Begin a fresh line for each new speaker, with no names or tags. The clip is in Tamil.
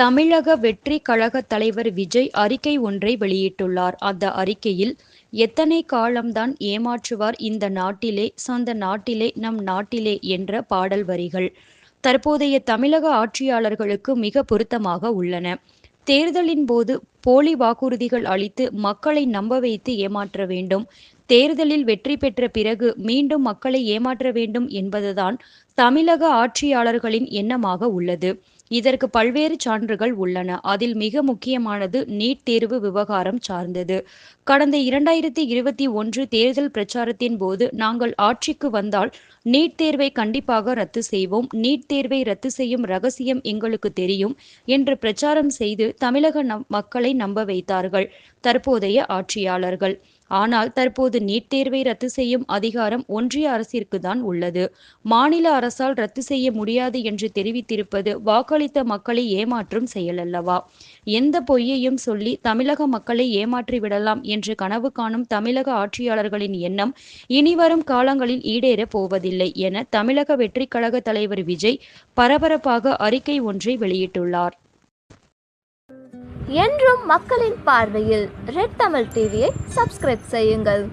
தமிழக வெற்றி கழக தலைவர் விஜய் அறிக்கை ஒன்றை வெளியிட்டுள்ளார். அந்த அறிக்கையில், எத்தனை காலம்தான் ஏமாற்றுவார் இந்த நாட்டிலே, சொந்த நாட்டிலே, நம் நாட்டிலே என்ற பாடல் வரிகள் தற்போதைய தமிழக ஆட்சியாளர்களுக்கு மிக பொருத்தமாக உள்ளன. தேர்தலின் போது போலி வாக்குறுதிகள் அளித்து மக்களை நம்ப வைத்து ஏமாற்ற வேண்டும். தேர்தலில் வெற்றி பெற்ற பிறகு மீண்டும் மக்களை ஏமாற்ற வேண்டும் என்பதுதான் தமிழக ஆட்சியாளர்களின் எண்ணமாக உள்ளது. இதற்கு பல்வேறு சான்றுகள் உள்ளன. அதில் மிக முக்கியமானது நீட் தேர்வு விவகாரம் சார்ந்தது. கடந்த 2021 தேர்தல் பிரச்சாரத்தின் போது, நாங்கள் ஆட்சிக்கு வந்தால் நீட் தேர்வை கண்டிப்பாக ரத்து செய்வோம். நீட் தேர்வை ரத்து செய்யும் ரகசியம் எங்களுக்கு தெரியும் என்று பிரச்சாரம் செய்து தமிழக மக்களை நம்ப வைத்தார்கள் தற்போதைய ஆட்சியாளர்கள். ஆனால் தற்போது நீட் தேர்வை ரத்து செய்யும் அதிகாரம் ஒன்றிய அரசிற்கு தான் உள்ளது. மாநில அரசால் ரத்து செய்ய முடியாது என்று தெரிவித்திருப்பது வாக்களித்த மக்களை ஏமாற்றும் செயலல்லவா? எந்த பொய்யையும் சொல்லி தமிழக மக்களை ஏமாற்றி விடலாம் என்று கனவு காணும் தமிழக ஆட்சியாளர்களின் எண்ணம் இனிவரும் காலங்களில் ஈடேறப் போவதில்லை என தமிழக வெற்றிக் கழக தலைவர் விஜய் பரபரப்பாக அறிக்கை ஒன்றை வெளியிட்டுள்ளார்.
என்றும் மக்களின் பார்வையில் ரெட் தமிழ் டிவியை சப்ஸ்கிரைப் செய்யுங்கள்.